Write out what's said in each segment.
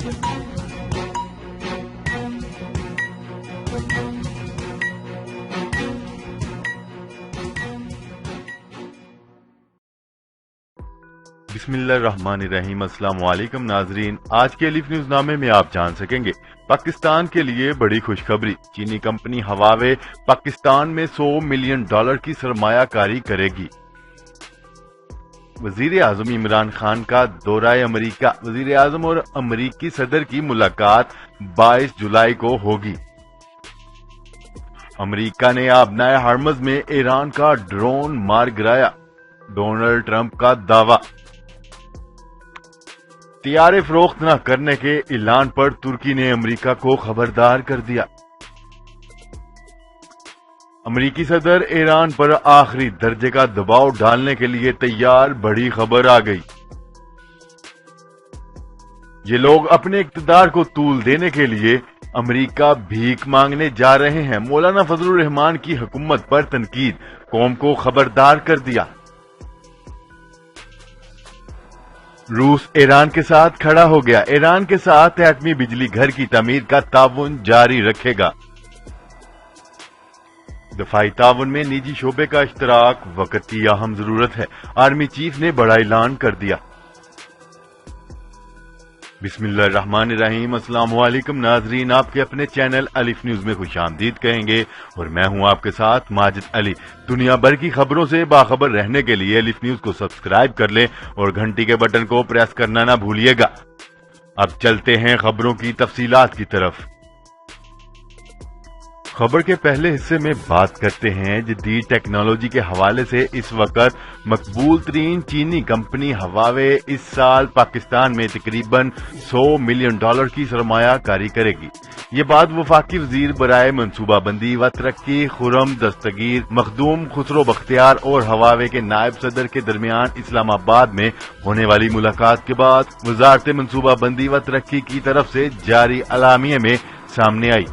بسم اللہ الرحمن الرحیم۔ السلام علیکم ناظرین، آج کے الف نیوز نامے میں آپ جان سکیں گے پاکستان کے لیے بڑی خوشخبری، چینی کمپنی ہواوے پاکستان میں $100 ملین کی سرمایہ کاری کرے گی۔ وزیر اعظم عمران خان کا دورہ امریکہ، وزیر اعظم اور امریکی صدر کی ملاقات 22 جولائی کو ہوگی۔ امریکہ نے آبنائے ہرمز میں ایران کا ڈرون مار گرایا، ڈونلڈ ٹرمپ کا دعویٰ۔ طیارے فروخت نہ کرنے کے اعلان پر ترکی نے امریکہ کو خبردار کر دیا۔ امریکی صدر ایران پر آخری درجے کا دباؤ ڈالنے کے لیے تیار، بڑی خبر آ گئی۔ یہ لوگ اپنے اقتدار کو طول دینے کے لیے امریکہ بھیک مانگنے جا رہے ہیں۔ مولانا فضل الرحمان کی حکومت پر تنقید، قوم کو خبردار کر دیا۔ روس ایران کے ساتھ کھڑا ہو گیا، ایران کے ساتھ ایٹمی بجلی گھر کی تعمیر کا تعاون جاری رکھے گا۔ دفاعی تعاون میں نجی شعبے کا اشتراک وقت کی اہم ضرورت ہے، آرمی چیف نے بڑا اعلان کر دیا۔ بسم اللہ الرحمن الرحیم۔ السلام علیکم ناظرین، آپ کے اپنے چینل الف نیوز میں خوش آمدید کہیں گے اور میں ہوں آپ کے ساتھ ماجد علی۔ دنیا بھر کی خبروں سے باخبر رہنے کے لیے الف نیوز کو سبسکرائب کر لیں اور گھنٹی کے بٹن کو پریس کرنا نہ بھولیے گا۔ اب چلتے ہیں خبروں کی تفصیلات کی طرف۔ خبر کے پہلے حصے میں بات کرتے ہیں جدید ٹیکنالوجی کے حوالے سے۔ اس وقت مقبول ترین چینی کمپنی ہواوے اس سال پاکستان میں تقریباً $100 ملین کی سرمایہ کاری کرے گی۔ یہ بات وفاقی وزیر برائے منصوبہ بندی و ترقی خرم دستگیر مخدوم خسرو بختیار اور ہواوے کے نائب صدر کے درمیان اسلام آباد میں ہونے والی ملاقات کے بعد وزارت منصوبہ بندی و ترقی کی طرف سے جاری اعلامیے میں سامنے آئی۔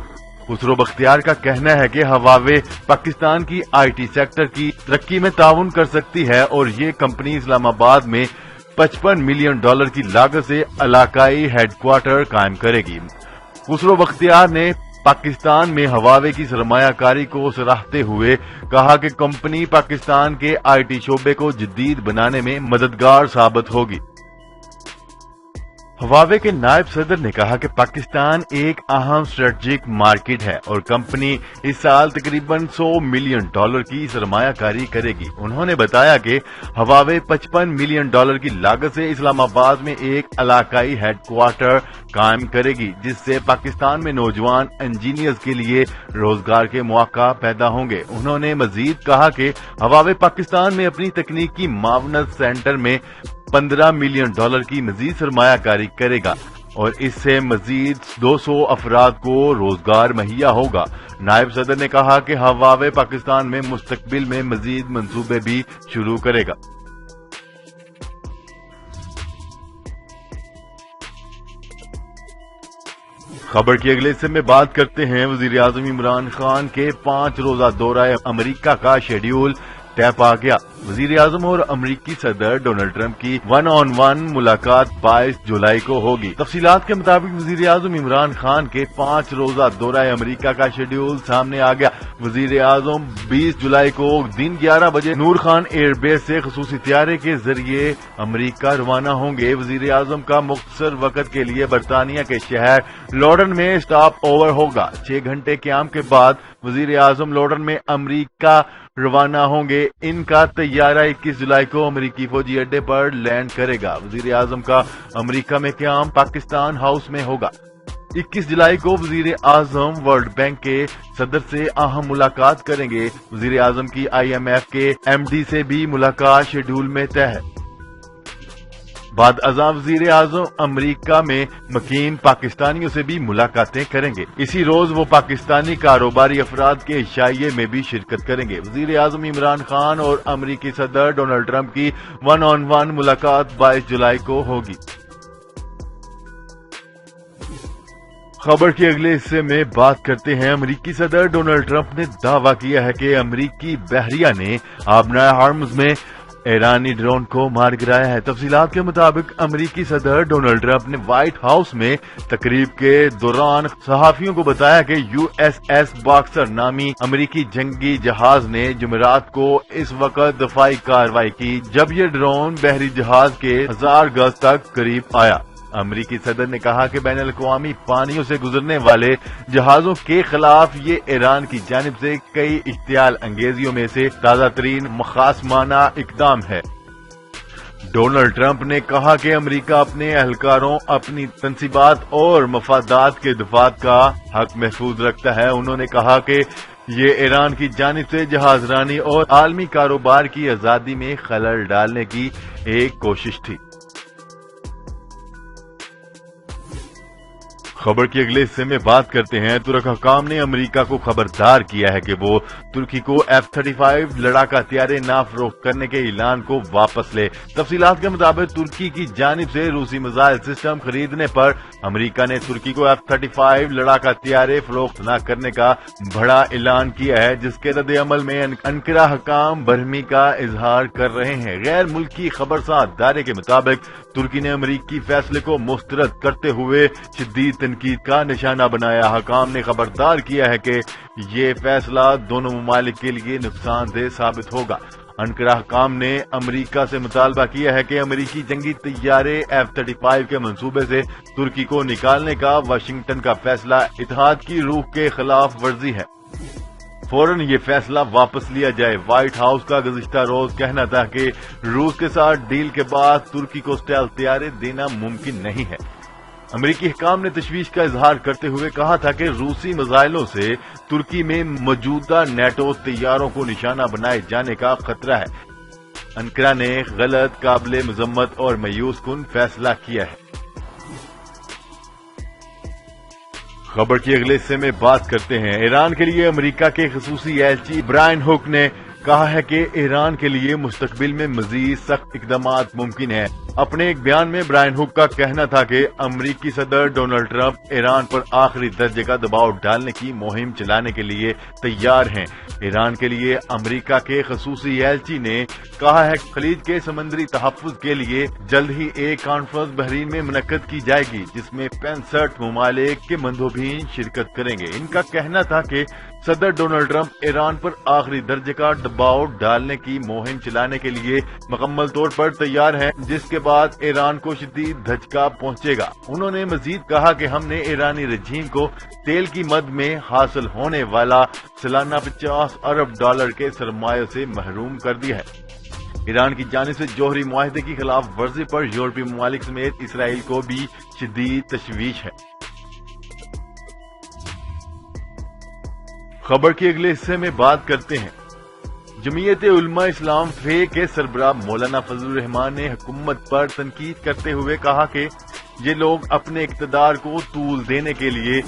خسرو بختیار کا کہنا ہے کہ ہواوے پاکستان کی آئی ٹی سیکٹر کی ترقی میں تعاون کر سکتی ہے اور یہ کمپنی اسلام آباد میں $55 ملین کی لاگت سے علاقائی ہیڈ کوارٹر قائم کرے گی۔ خسرو بختیار نے پاکستان میں ہواوے کی سرمایہ کاری کو سراہتے ہوئے کہا کہ کمپنی پاکستان کے آئی ٹی شعبے کو جدید بنانے میں مددگار ثابت ہوگی۔ ہواوے کے نائب صدر نے کہا کہ پاکستان ایک اہم اسٹریٹجک مارکیٹ ہے اور کمپنی اس سال تقریباً $100 ملین کی سرمایہ کاری کرے گی۔ انہوں نے بتایا کہ ہواوے $55 ملین کی لاگت سے اسلام آباد میں ایک علاقائی ہیڈ کوارٹر قائم کرے گی، جس سے پاکستان میں نوجوان انجینئرز کے لیے روزگار کے مواقع پیدا ہوں گے۔ انہوں نے مزید کہا کہ ہواوے پاکستان میں اپنی تکنیکی معاونت سینٹر میں $15 ملین کی مزید سرمایہ کاری کرے گا اور اس سے مزید 200 افراد کو روزگار مہیا ہوگا۔ نائب صدر نے کہا کہ ہواوے پاکستان میں مستقبل میں مزید منصوبے بھی شروع کرے گا۔ خبر کے اگلے حصے میں بات کرتے ہیں وزیر اعظم عمران خان کے 5 روزہ دورہ امریکہ کا شیڈیول طے پا گیا۔ وزیر اعظم اور امریکی صدر ڈونلڈ ٹرمپ کی 1-on-1 ملاقات 22 جولائی کو ہوگی۔ تفصیلات کے مطابق وزیر اعظم عمران خان کے 5 روزہ دورہ امریکہ کا شیڈیول سامنے آ گیا۔ وزیر اعظم 20 جولائی کو دن 11 بجے نور خان ایئر بیس سے خصوصی طیارے کے ذریعے امریکہ روانہ ہوں گے۔ وزیر اعظم کا مختصر وقت کے لیے برطانیہ کے شہر لنڈن میں اسٹاپ اوور ہوگا۔ 6 گھنٹے قیام کے بعد وزیر اعظم لنڈن میں امریکہ روانہ ہوں گے۔ ان کا طیارہ 21 جولائی کو امریکی فوجی اڈے پر لینڈ کرے گا۔ وزیر اعظم کا امریکہ میں قیام پاکستان ہاؤس میں ہوگا۔ 21 جولائی کو وزیر اعظم ورلڈ بینک کے صدر سے اہم ملاقات کریں گے۔ وزیر اعظم کی IMF کے MD سے بھی ملاقات شیڈول میں طے ہے۔ بعد ازاں وزیر اعظم امریکہ میں مقیم پاکستانیوں سے بھی ملاقاتیں کریں گے۔ اسی روز وہ پاکستانی کاروباری افراد کے عشائیے میں بھی شرکت کریں گے۔ وزیر اعظم عمران خان اور امریکی صدر ڈونلڈ ٹرمپ کی 1-on-1 ملاقات 22 جولائی کو ہوگی۔ خبر کے اگلے حصے میں بات کرتے ہیں امریکی صدر ڈونلڈ ٹرمپ نے دعویٰ کیا ہے کہ امریکی بحریہ نے آبنائے ہارمز میں ایرانی ڈرون کو مار گرایا ہے۔ تفصیلات کے مطابق امریکی صدر ڈونلڈ ٹرمپ نے وائٹ ہاؤس میں تقریب کے دوران صحافیوں کو بتایا کہ USS باکسر نامی امریکی جنگی جہاز نے جمعرات کو اس وقت دفاعی کارروائی کی جب یہ ڈرون بحری جہاز کے 1000 گز تک قریب آیا۔ امریکی صدر نے کہا کہ بین الاقوامی پانیوں سے گزرنے والے جہازوں کے خلاف یہ ایران کی جانب سے کئی اشتعال انگیزیوں میں سے تازہ ترین مخاصمانہ اقدام ہے۔ ڈونلڈ ٹرمپ نے کہا کہ امریکہ اپنے اہلکاروں، اپنی تنصیبات اور مفادات کے دفاع کا حق محفوظ رکھتا ہے۔ انہوں نے کہا کہ یہ ایران کی جانب سے جہاز رانی اور عالمی کاروبار کی آزادی میں خلل ڈالنے کی ایک کوشش تھی۔ خبر کے اگلے حصے میں بات کرتے ہیں۔ ترک حکام نے امریکہ کو خبردار کیا ہے کہ وہ ترکی کو F-35 لڑاکا ہتھیاریں نہ فروخت کرنے کے اعلان کو واپس لے۔ تفصیلات کے مطابق ترکی کی جانب سے روسی میزائل سسٹم خریدنے پر امریکہ نے ترکی کو F-35 لڑاکا ہتھیاریں فروخت نہ کرنے کا بڑا اعلان کیا ہے، جس کے رد عمل میں انقرہ حکام برہمی کا اظہار کر رہے ہیں۔ غیر ملکی خبرساز ادارے کے مطابق ترکی نے امریکی فیصلے کو مسترد کرتے ہوئے شدید تنقید کا نشانہ بنایا۔ حکام نے خبردار کیا ہے کہ یہ فیصلہ دونوں ممالک کے لیے نقصان دہ ثابت ہوگا۔ انقرہ حکام نے امریکہ سے مطالبہ کیا ہے کہ امریکی جنگی طیارے F-35 کے منصوبے سے ترکی کو نکالنے کا واشنگٹن کا فیصلہ اتحاد کی روح کے خلاف ورزی ہے۔ فوراً یہ فیصلہ واپس لیا جائے۔ وائٹ ہاؤس کا گزشتہ روز کہنا تھا کہ روس کے ساتھ ڈیل کے بعد ترکی کو اسٹیلتھ طیارے دینا ممکن نہیں ہے۔ امریکی حکام نے تشویش کا اظہار کرتے ہوئے کہا تھا کہ روسی میزائلوں سے ترکی میں موجودہ نیٹو طیاروں کو نشانہ بنائے جانے کا خطرہ ہے۔ انقرہ نے غلط، قابل مذمت اور مایوس کن فیصلہ کیا ہے۔ خبر کے اگلے حصے میں بات کرتے ہیں۔ ایران کے لیے امریکہ کے خصوصی ایلچی برائن ہک نے کہا ہے کہ ایران کے لیے مستقبل میں مزید سخت اقدامات ممکن ہیں۔ اپنے ایک بیان میں برائن ہک کا کہنا تھا کہ امریکی صدر ڈونلڈ ٹرمپ ایران پر آخری درجے کا دباؤ ڈالنے کی مہم چلانے کے لیے تیار ہیں۔ ایران کے لیے امریکہ کے خصوصی ایلچی نے کہا ہے کہ خلیج کے سمندری تحفظ کے لیے جلد ہی ایک کانفرنس بحرین میں منعقد کی جائے گی جس میں 65 ممالک کے مندوبین شرکت کریں گے۔ ان کا کہنا تھا کہ صدر ڈونلڈ ٹرمپ ایران پر آخری درجے کا دباؤ ڈالنے کی مہم چلانے کے لیے مکمل طور پر تیار ہیں، جس کے بعد ایران کو شدید دھچکا پہنچے گا۔ انہوں نے مزید کہا کہ ہم نے ایرانی رجیم کو تیل کی مد میں حاصل ہونے والا سالانہ $50 ارب کے سرمایہ سے محروم کر دیا ہے۔ ایران کی جانب سے جوہری معاہدے کی خلاف ورزی پر یورپی ممالک سمیت اسرائیل کو بھی شدید تشویش ہے۔ خبر کے اگلے حصے میں بات کرتے ہیں۔ جمعیت علماء اسلام فے کے سربراہ مولانا فضل الرحمان نے حکومت پر تنقید کرتے ہوئے کہا کہ یہ لوگ اپنے اقتدار کو طول دینے کے لیے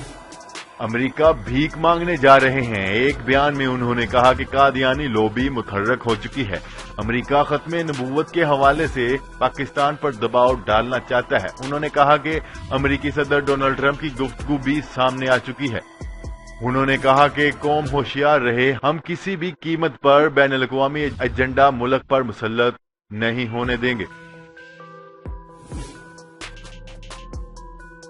امریکہ بھیک مانگنے جا رہے ہیں۔ ایک بیان میں انہوں نے کہا کہ قادیانی لوبی متحرک ہو چکی ہے۔ امریکہ ختم نبوت کے حوالے سے پاکستان پر دباؤ ڈالنا چاہتا ہے۔ انہوں نے کہا کہ امریکی صدر ڈونلڈ ٹرمپ کی گفتگو بھی سامنے آ چکی ہے۔ انہوں نے کہا کہ قوم ہوشیار رہے، ہم کسی بھی قیمت پر بین الاقوامی ایجنڈا ملک پر مسلط نہیں ہونے دیں گے۔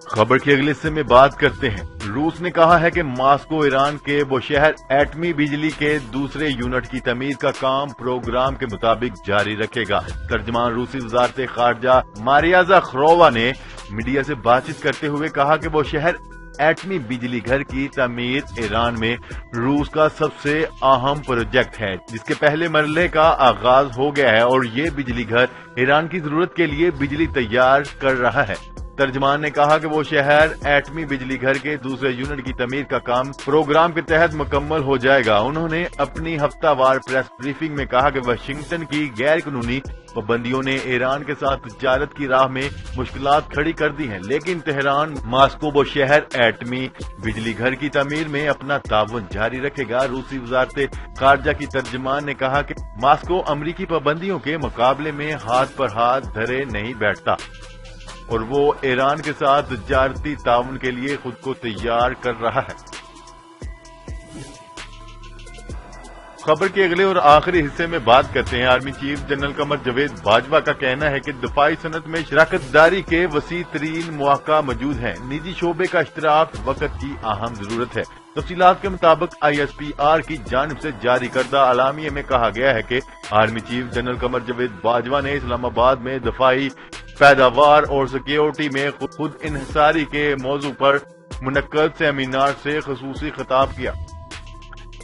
خبر کے اگلے حصے میں بات کرتے ہیں۔ روس نے کہا ہے کہ ماسکو ایران کے بوشہر ایٹمی بجلی کے دوسرے یونٹ کی تعمیر کا کام پروگرام کے مطابق جاری رکھے گا۔ ترجمان روسی وزارت خارجہ ماریا زخرووا نے میڈیا سے بات چیت کرتے ہوئے کہا کہ بوشہر ایٹمی بجلی گھر کی تعمیر ایران میں روس کا سب سے اہم پروجیکٹ ہے، جس کے پہلے مرحلے کا آغاز ہو گیا ہے اور یہ بجلی گھر ایران کی ضرورت کے لیے بجلی تیار کر رہا ہے۔ ترجمان نے کہا کہ وہ شہر ایٹمی بجلی گھر کے دوسرے یونٹ کی تعمیر کا کام پروگرام کے تحت مکمل ہو جائے گا۔ انہوں نے اپنی ہفتہ وار پریس بریفنگ میں کہا کہ واشنگٹن کی غیر قانونی پابندیوں نے ایران کے ساتھ تجارت کی راہ میں مشکلات کھڑی کر دی ہیں، لیکن تہران ماسکو بوشہر ایٹمی بجلی گھر کی تعمیر میں اپنا تعاون جاری رکھے گا۔ روسی وزارت خارجہ کی ترجمان نے کہا کہ ماسکو امریکی پابندیوں کے مقابلے میں ہاتھ پر ہاتھ دھرے نہیں بیٹھتا اور وہ ایران کے ساتھ تجارتی تعاون کے لیے خود کو تیار کر رہا ہے۔ خبر کے اگلے اور آخری حصے میں بات کرتے ہیں army chief general Qamar Javed Bajwa کا کہنا ہے کہ دفاعی صنعت میں شراکت داری کے وسیع ترین مواقع موجود ہیں، نجی شعبے کا اشتراک وقت کی اہم ضرورت ہے۔ تفصیلات کے مطابق ISPR کی جانب سے جاری کردہ اعلامیے میں کہا گیا ہے کہ army chief general Qamar Javed Bajwa نے اسلام آباد میں دفاعی پیداوار اور سیکیورٹی میں خود انحصاری کے موضوع پر منعقد سیمینار سے خصوصی خطاب کیا۔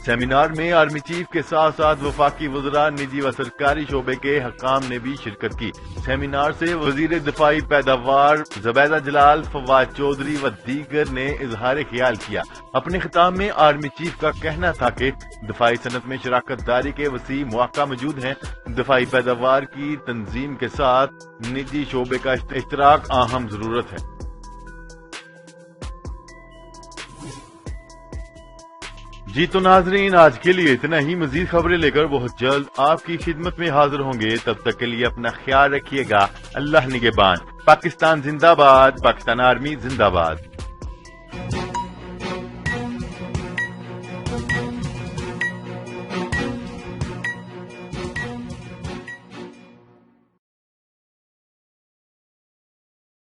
سیمینار میں آرمی چیف کے ساتھ ساتھ وفاقی وزراء، نجی و سرکاری شعبے کے حکام نے بھی شرکت کی۔ سیمینار سے وزیر دفاعی پیداوار زبیدہ جلال، فواد چودھری و دیگر نے اظہار خیال کیا۔ اپنے خطاب میں آرمی چیف کا کہنا تھا کہ دفاعی صنعت میں شراکت داری کے وسیع مواقع موجود ہیں، دفاعی پیداوار کی تنظیم کے ساتھ نجی شعبے کا اشتراک اہم ضرورت ہے۔ جی تو ناظرین، آج کے لیے اتنا ہی۔ مزید خبریں لے کر بہت جلد آپ کی خدمت میں حاضر ہوں گے، تب تک کے لیے اپنا خیال رکھیے گا۔ اللہ نگہبان۔ پاکستان زندہ باد، پاکستان آرمی زندہ باد۔